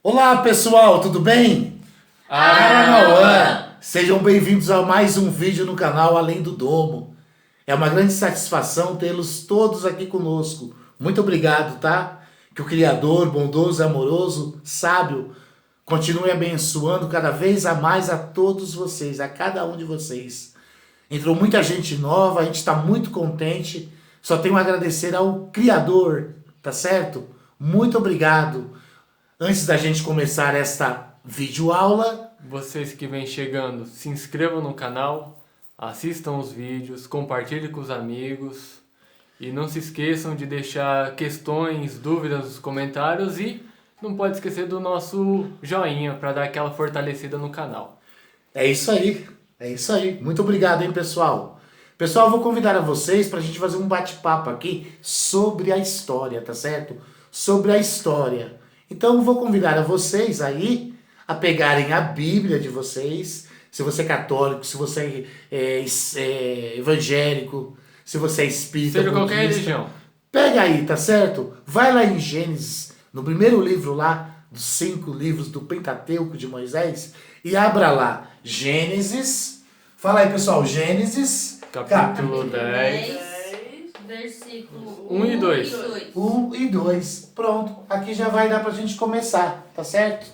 Olá pessoal, tudo bem? Arauã! Sejam bem-vindos a mais um vídeo no canal Além do Domo. É uma grande satisfação tê-los todos aqui conosco. Muito obrigado, tá? Que o Criador, bondoso, amoroso, sábio, continue abençoando cada vez a mais a todos vocês, a cada um de vocês. Entrou muita gente nova, a gente está muito contente. Só tenho a agradecer ao Criador, tá certo? Muito obrigado. Antes da gente começar esta videoaula, vocês que vêm chegando, se inscrevam no canal, assistam os vídeos, compartilhem com os amigos e não se esqueçam de deixar questões, dúvidas nos comentários e não pode esquecer do nosso joinha para dar aquela fortalecida no canal. É isso aí, é isso aí. Muito obrigado, hein, pessoal. Pessoal, eu vou convidar a vocês para a gente fazer um bate-papo aqui sobre a história, tá certo? Sobre a história. Então eu vou convidar a vocês aí a pegarem a Bíblia de vocês, se você é católico, se você é evangélico, se você é espírita, seja qualquer religião. Pega aí, tá certo? Vai lá em Gênesis, no primeiro livro lá, dos 5 livros do Pentateuco de Moisés, e abra lá, Gênesis, fala aí pessoal, Gênesis, capítulo 10. Versículo 1 e 2. 1 e 2. Pronto, aqui já vai dar pra gente começar, tá certo?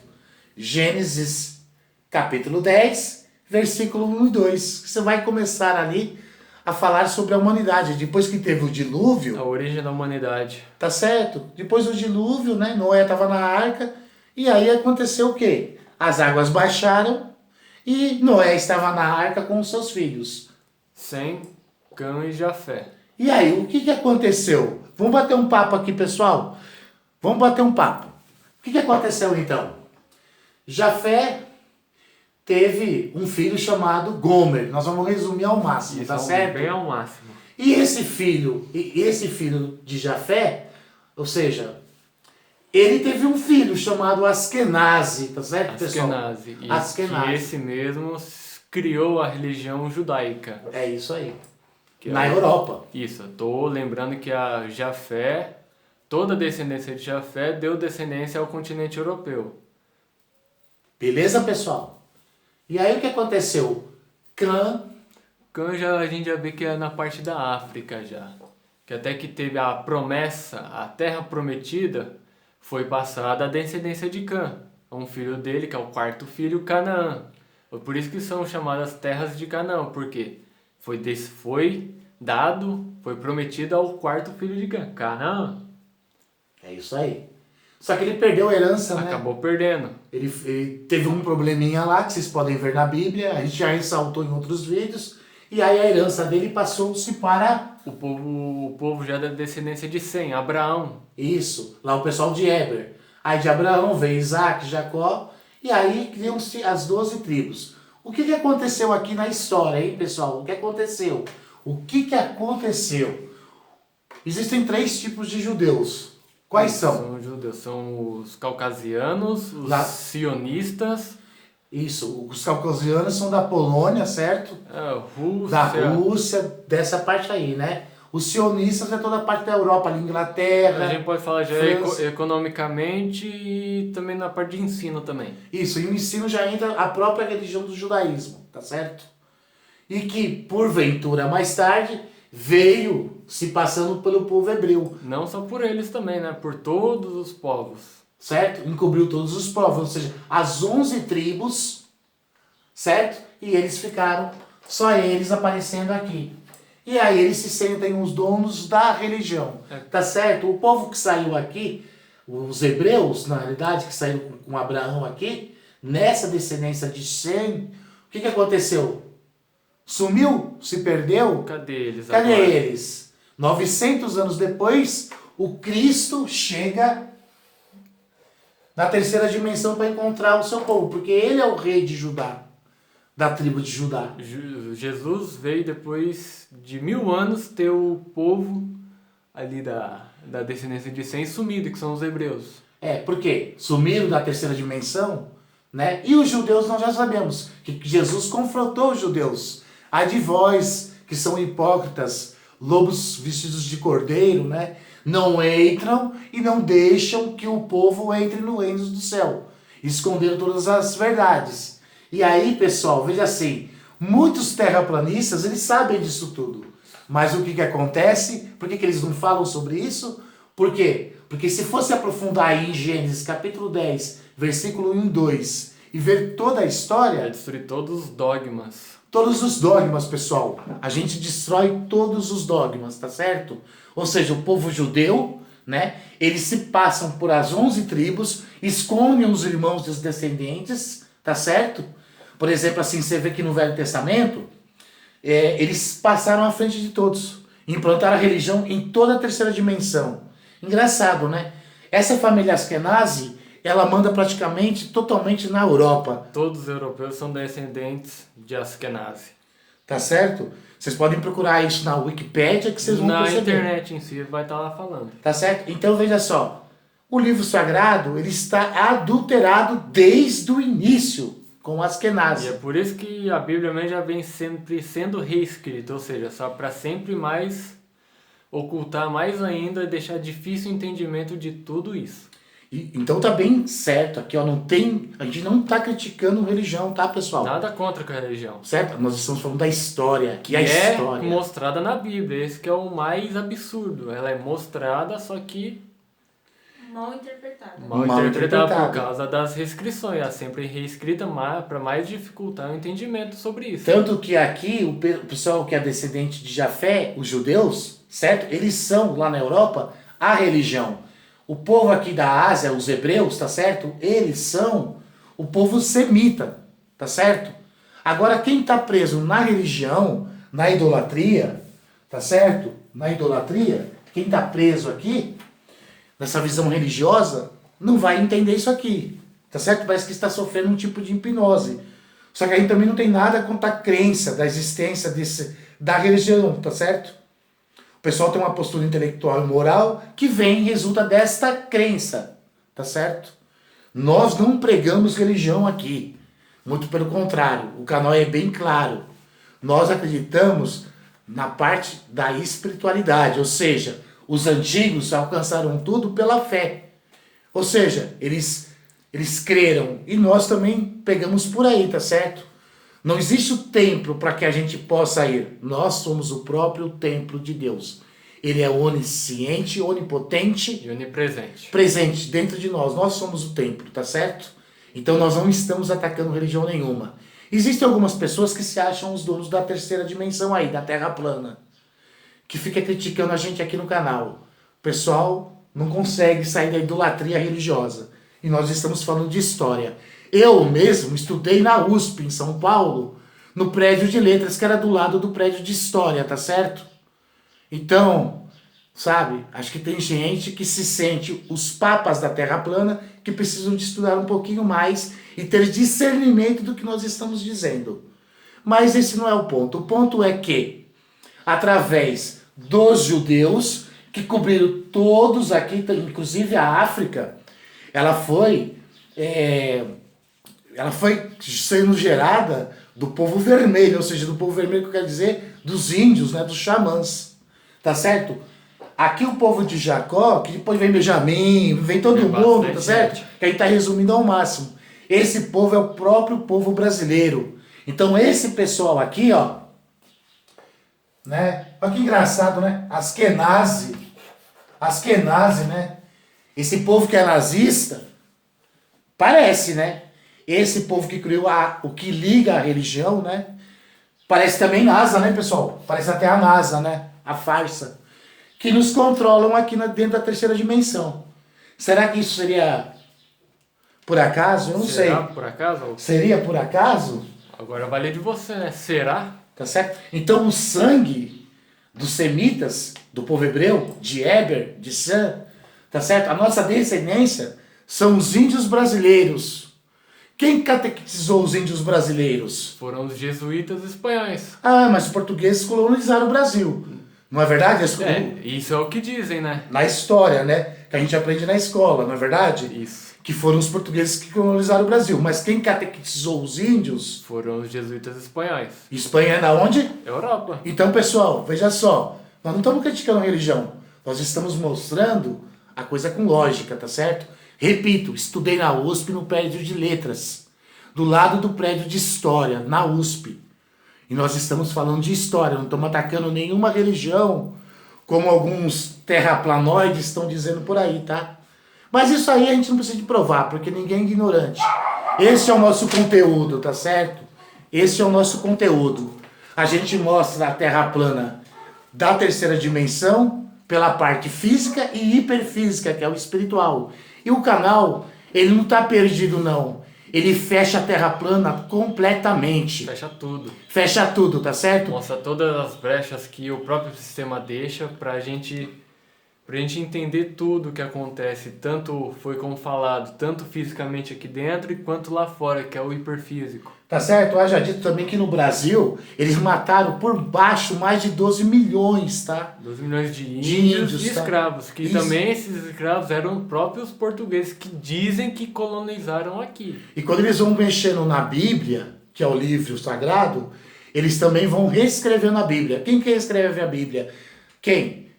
Gênesis, capítulo 10, versículo 1 e 2. Você vai começar ali a falar sobre a humanidade. Depois que teve o dilúvio... A origem da humanidade. Tá certo? Depois do dilúvio, né? Noé estava na arca. E aí aconteceu o quê? As águas baixaram e Noé estava na arca com os seus filhos. Sem, Cã e Jafé. E aí, o que aconteceu? Vamos bater um papo aqui, pessoal? Vamos bater um papo. O que aconteceu, então? Jafé teve um filho chamado Gomer. Nós vamos resumir ao máximo, Isso, tá certo? bem ao máximo. E esse filho de Jafé, ou seja, ele teve um filho chamado Askenazi, tá certo, pessoal? Askenazi. E esse mesmo criou a religião judaica. É isso aí. Na Europa. Isso, tô lembrando que a Jafé, toda a descendência de Jafé deu descendência ao continente europeu. Beleza, pessoal? E aí o que aconteceu? Cã a gente já vê que é na parte da África já. Que até que teve a promessa, a terra prometida, foi passada a descendência de Cã. Um filho dele, que é o quarto filho, Canaã. Por isso que são chamadas terras de Canaã, porque foi prometido ao quarto filho de Cã, Canaã. É isso aí. Só que ele perdeu a herança, né? Acabou perdendo. Ele teve um probleminha lá, que vocês podem ver na Bíblia, a gente já ressaltou em outros vídeos, e aí a herança dele passou-se para... O povo já da descendência de Sem, Abraão. Isso, lá o pessoal de Éber. Aí de Abraão veio Isaac, Jacó, e aí criam-se as 12 tribos. O que aconteceu aqui na história, hein, pessoal? O que aconteceu? Existem 3 tipos de judeus. Quais são? São judeus, são os caucasianos, os sionistas. Isso, os caucasianos são da Polônia, certo? Rússia. Da Rússia, dessa parte aí, né? Os sionistas é toda a parte da Europa, ali, Inglaterra. A gente pode falar já economicamente e também na parte de ensino também. Isso, e o ensino já entra a própria religião do judaísmo, tá certo? E que, porventura, mais tarde, veio se passando pelo povo hebreu. Não só por eles também, né? Por todos os povos. Certo? Encobriu todos os povos, ou seja, as 11 tribos, certo? E eles ficaram, só eles aparecendo aqui. E aí eles se sentem os donos da religião, tá certo? O povo que saiu aqui, os hebreus, na realidade, que saíram com Abraão aqui, nessa descendência de Sem, o que aconteceu? Sumiu? Se perdeu? Cadê eles agora? Cadê agora? eles? 900 anos depois, o Cristo chega na terceira dimensão para encontrar o seu povo, porque ele é o rei de Judá, da tribo de Judá. Jesus veio depois de 1000 anos ter o povo ali da descendência de Sem sumido, que são os hebreus. Por quê? Sumiram da terceira dimensão, né? E os judeus nós já sabemos que Jesus confrontou os judeus. Ai de vós que são hipócritas, lobos vestidos de cordeiro, né? Não entram e não deixam que o povo entre no reino do céu. esconderam todas as verdades. E aí, pessoal, veja assim, muitos terraplanistas, eles sabem disso tudo. Mas o que acontece? Por que eles não falam sobre isso? Por quê? Porque se fosse aprofundar aí em Gênesis capítulo 10, versículo 1 e 2, e ver toda a história... Vai destruir todos os dogmas. Todos os dogmas, pessoal. A gente destrói todos os dogmas, tá certo? Ou seja, o povo judeu, né? Eles se passam por as 11 tribos, escondem os irmãos dos descendentes, tá certo? Por exemplo, assim, você vê que no Velho Testamento, eles passaram à frente de todos. Implantaram a religião em toda a terceira dimensão. Engraçado, né? Essa família Askenazi, ela manda praticamente totalmente na Europa. Todos os europeus são descendentes de Askenazi. Tá certo? Vocês podem procurar isso na Wikipédia que vocês vão perceber. Na internet em si vai estar lá falando. Tá certo? Então veja só. O livro sagrado, ele está adulterado desde o início com Askenazi. E é por isso que a Bíblia mesmo já vem sempre sendo reescrita, ou seja, só para sempre mais ocultar mais ainda e deixar difícil o entendimento de tudo isso. Então tá bem certo aqui, ó, a gente não tá criticando religião, tá, pessoal? Nada contra a religião. Certo? Nós estamos falando da história, que E a história é mostrada na Bíblia, esse que é o mais absurdo. Ela é mostrada, só que Mal interpretada. mal Mal interpretada interpretada. por causa das restrições. Ela sempre é reescrita para mais dificultar o entendimento sobre isso. Tanto que aqui o pessoal que é descendente de Jafé, os judeus, certo? Eles são lá na Europa a religião. O povo aqui da Ásia, os hebreus, tá certo? Eles são o povo semita, tá certo? Agora quem está preso na religião, na idolatria, tá certo? Na idolatria, quem está preso aqui nessa visão religiosa não vai entender isso aqui, tá certo? Parece que está sofrendo um tipo de hipnose. Só que aí também não tem nada contra a crença da existência da religião, tá certo? O pessoal tem uma postura intelectual e moral que resulta desta crença, tá certo? Nós não pregamos religião aqui, muito pelo contrário, o canal é bem claro. Nós acreditamos na parte da espiritualidade, ou seja, os antigos alcançaram tudo pela fé. Ou seja, eles creram e nós também pegamos por aí, tá certo? Não existe o templo para que a gente possa ir. Nós somos o próprio templo de Deus. Ele é onisciente, onipotente E onipresente. presente dentro de nós. Nós somos o templo, tá certo? Então nós não estamos atacando religião nenhuma. Existem algumas pessoas que se acham os donos da terceira dimensão aí, da Terra plana, que fica criticando a gente aqui no canal. O pessoal não consegue sair da idolatria religiosa. E nós estamos falando de história. Eu mesmo estudei na USP, em São Paulo, no prédio de letras, que era do lado do prédio de história, tá certo? Então, sabe, acho que tem gente que se sente os papas da Terra plana que precisam de estudar um pouquinho mais e ter discernimento do que nós estamos dizendo. Mas esse não é o ponto. O ponto é que, através dos judeus, que cobriram todos aqui, inclusive a África, ela foi sendo gerada do povo vermelho, ou seja, do povo vermelho que eu quero dizer dos índios, né, dos xamãs, tá certo? Aqui o povo de Jacó, que depois vem Benjamim, vem todo mundo, tá certo? Que aí tá resumindo ao máximo. Esse povo é o próprio povo brasileiro. Então esse pessoal aqui, ó, né? Olha que engraçado, né? Askenazi, né? Esse povo que é nazista, parece, né? Esse povo que criou o que liga a religião, né? Parece também NASA, né, pessoal? Parece até a NASA, né? A farsa. Que nos controlam aqui dentro da terceira dimensão. Será que isso seria por acaso? Eu não sei. Será por acaso? Seria por acaso? Agora vai ler de você, né? Será? Tá certo? Então o sangue dos semitas, do povo hebreu, de Eber, de Sam, tá certo? A nossa descendência são os índios brasileiros. Quem catequizou os índios brasileiros? Foram os jesuítas espanhóis. Ah, mas os portugueses colonizaram o Brasil. Não é verdade? Isso é o que dizem, né? Na história, né? Que a gente aprende na escola, não é verdade? Isso. Que foram os portugueses que colonizaram o Brasil. Mas quem catequizou os índios? Foram os jesuítas espanhóis. Espanha é da onde? Europa. Então, pessoal, veja só. Nós não estamos criticando a religião. Nós estamos mostrando a coisa com lógica, tá certo? Repito, estudei na USP no prédio de letras, do lado do prédio de história, na USP. E nós estamos falando de história, não estamos atacando nenhuma religião, como alguns terraplanoides estão dizendo por aí, tá? Mas isso aí a gente não precisa de provar, porque ninguém é ignorante. Esse é o nosso conteúdo, tá certo? Esse é o nosso conteúdo. A gente mostra a Terra plana da terceira dimensão, pela parte física e hiperfísica, que é o espiritual. E o canal, ele não está perdido não. Ele fecha a Terra plana completamente. Fecha tudo. Fecha tudo, tá certo? Mostra todas as brechas que o próprio sistema deixa pra gente entender tudo o que acontece. Tanto foi como falado, tanto fisicamente aqui dentro quanto lá fora, que é o hiperfísico. Tá certo? Haja dito também que no Brasil, eles mataram por baixo mais de 12 milhões, tá? 12 milhões de índios, índios e tá? escravos, que Isso. também esses escravos eram próprios portugueses que dizem que colonizaram aqui. E quando eles vão mexendo na Bíblia, que é o livro sagrado, eles também vão reescrevendo a Bíblia. Quem que reescreve a Bíblia? Quem?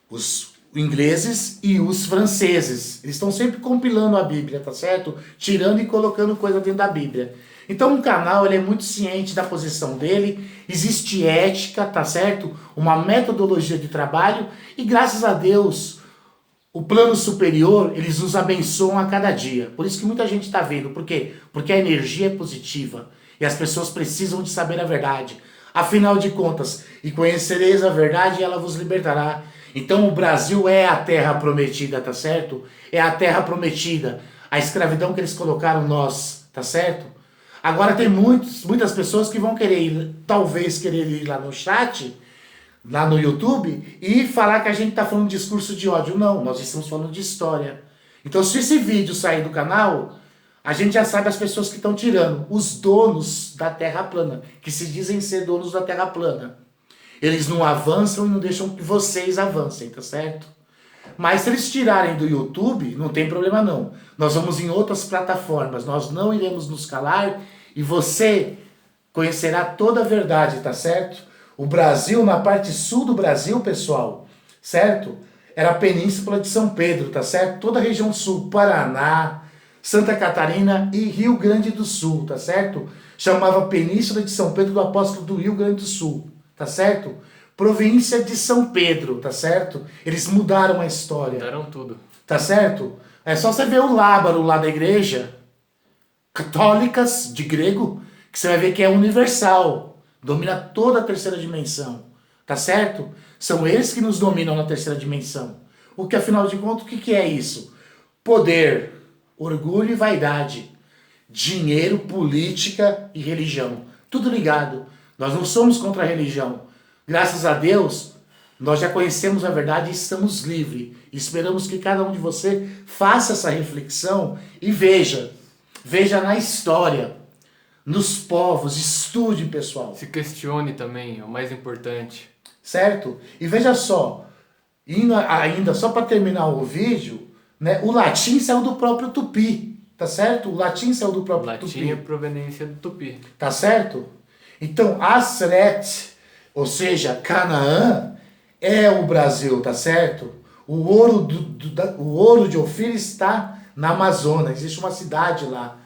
Os ingleses e os franceses. Eles estão sempre compilando a Bíblia, tá certo? Tirando e colocando coisa dentro da Bíblia. Então o canal ele é muito ciente da posição dele, existe ética, tá certo? Uma metodologia de trabalho e graças a Deus o plano superior eles nos abençoam a cada dia. Por isso que muita gente está vendo. Por quê? Porque a energia é positiva e as pessoas precisam de saber a verdade. Afinal de contas, e conhecereis a verdade e ela vos libertará. Então o Brasil é a terra prometida, tá certo? É a terra prometida. A escravidão que eles colocaram nós, tá certo? Agora tem muitas pessoas que vão querer ir, talvez querer ir lá no chat, lá no YouTube, e falar que a gente está falando de discurso de ódio. Não, nós estamos falando de história. Então se esse vídeo sair do canal, a gente já sabe as pessoas que estão tirando. Os donos da Terra plana, que se dizem ser donos da Terra plana. Eles não avançam e não deixam que vocês avancem, tá certo? Mas se eles tirarem do YouTube, não tem problema não. Nós vamos em outras plataformas, nós não iremos nos calar e você conhecerá toda a verdade, tá certo? O Brasil, na parte sul do Brasil, pessoal, certo? Era a Península de São Pedro, tá certo? Toda a região sul, Paraná, Santa Catarina e Rio Grande do Sul, tá certo? Chamava Península de São Pedro do Apóstolo do Rio Grande do Sul, tá certo? Província de São Pedro, tá certo? Eles mudaram a história. Mudaram tudo. Tá certo? É só você ver o lábaro lá da igreja, católicas de grego, que você vai ver que é universal. Domina toda a terceira dimensão. Tá certo? São eles que nos dominam na terceira dimensão. O que, afinal de contas, o que é isso? Poder, orgulho e vaidade. Dinheiro, política e religião. Tudo ligado. Nós não somos contra a religião. Graças a Deus, nós já conhecemos a verdade e estamos livres. Esperamos que cada um de você faça essa reflexão e veja. Veja na história, nos povos, estude, pessoal. Se questione também, é o mais importante. Certo? E veja só, ainda só para terminar o vídeo, né, o latim saiu do próprio Tupi, tá certo? O latim saiu do próprio Tupi. Latim é proveniência do Tupi. Tá certo? Então, Asret, ou seja, Canaã, é o Brasil, tá certo? O ouro de Ofir está na Amazônia, existe uma cidade lá.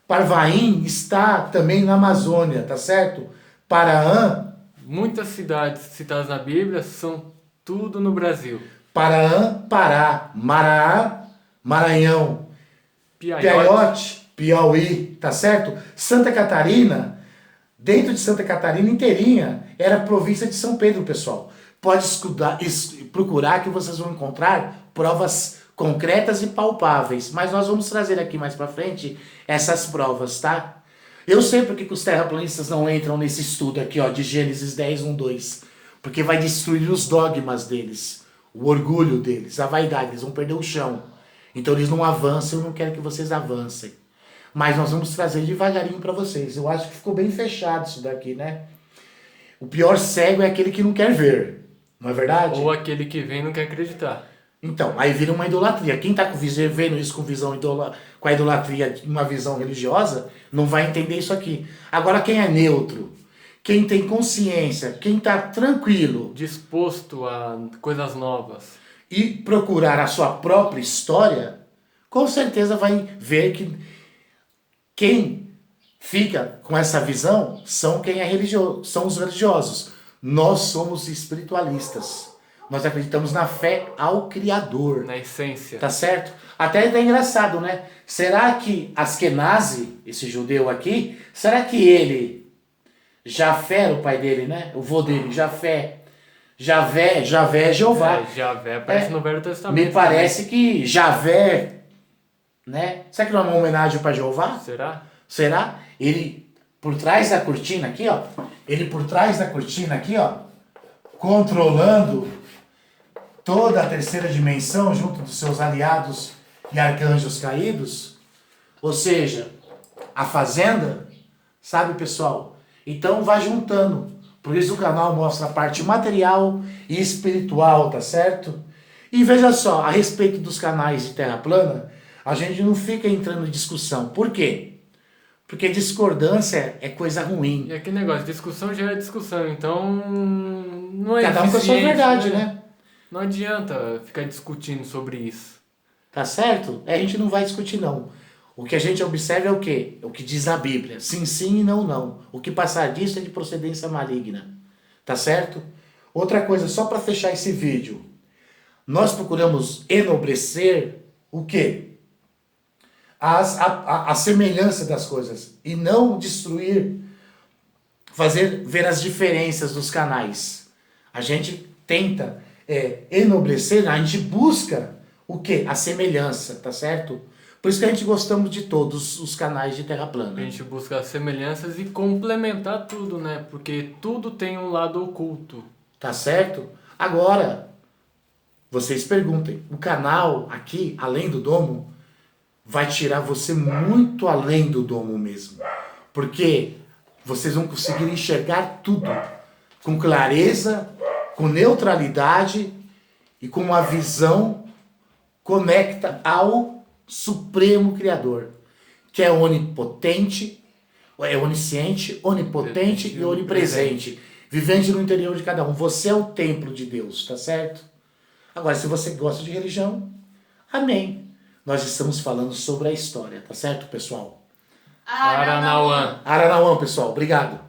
Parvaim está também na Amazônia, tá certo? Paraã. Muitas cidades citadas na Bíblia são tudo no Brasil. Paraã, Pará. Maraá, Maranhão. Piaiote, Piauí, tá certo? Santa Catarina, dentro de Santa Catarina inteirinha, era a província de São Pedro, pessoal. Pode procurar que vocês vão encontrar provas concretas e palpáveis. Mas nós vamos trazer aqui mais pra frente essas provas, tá? Eu sei porque que os terraplanistas não entram nesse estudo aqui, ó, de Gênesis 10, 1, 2. Porque vai destruir os dogmas deles, o orgulho deles, a vaidade, eles vão perder o chão. Então eles não avançam, eu não quero que vocês avancem. Mas nós vamos trazer devagarinho para vocês. Eu acho que ficou bem fechado isso daqui, né? O pior cego é aquele que não quer ver, não é verdade? ou aquele que vem e não quer acreditar. Então, aí vira uma idolatria. Quem está vendo isso com a idolatria, uma visão religiosa, não vai entender isso aqui. Agora, quem é neutro, quem tem consciência, quem está tranquilo, Disposto a coisas novas. e procurar a sua própria história, com certeza vai ver que quem fica com essa visão são quem é religioso, são os religiosos. Nós somos espiritualistas. Nós acreditamos na fé ao Criador. Na essência. Tá certo? Até é engraçado, né? Será que Askenazi, esse judeu aqui, será que ele, Jafé era o pai dele, né? O vô dele, Javé é Jeová. Javé aparece no Velho Testamento. Me parece que Javé, né? Será que não é uma homenagem para Jeová? Será? Será? Ele por trás da cortina aqui, ó. Ele por trás da cortina aqui, ó. Controlando toda a terceira dimensão junto dos seus aliados e arcanjos caídos. Ou seja, a fazenda, sabe, pessoal? Então vai juntando. Por isso o canal mostra a parte material e espiritual, tá certo? E veja só, a respeito dos canais de Terra Plana, a gente não fica entrando em discussão. Por quê? Porque discordância é coisa ruim. E aquele negócio, discussão gera discussão, então não é Cada um com a sua eficiente, verdade, né? Não adianta ficar discutindo sobre isso. Tá certo? A gente não vai discutir, não. O que a gente observa é o quê? O que diz na Bíblia. Sim, sim e não, não. O que passar disso é de procedência maligna. Tá certo? Outra coisa, só para fechar esse vídeo. Nós procuramos enobrecer o quê? A semelhança das coisas. E não destruir, fazer ver as diferenças dos canais. A gente tenta enobrecer, a gente busca o quê? A semelhança, tá certo? Por isso que a gente gostamos de todos os canais de Terra Plana. A gente busca as semelhanças e complementar tudo, né? Porque tudo tem um lado oculto. Tá certo? Agora, vocês perguntem, o canal aqui, Além do Domo, vai tirar você muito além do domo mesmo. Porque vocês vão conseguir enxergar tudo com clareza, com neutralidade e com uma visão conecta ao Supremo Criador, que é onipotente, é onisciente, onipotente e onipresente, vivente no interior de cada um. Você é o templo de Deus, tá certo? Agora, se você gosta de religião, amém. Nós estamos falando sobre a história, tá certo, pessoal? Aranauã. Aranauã, pessoal. Obrigado.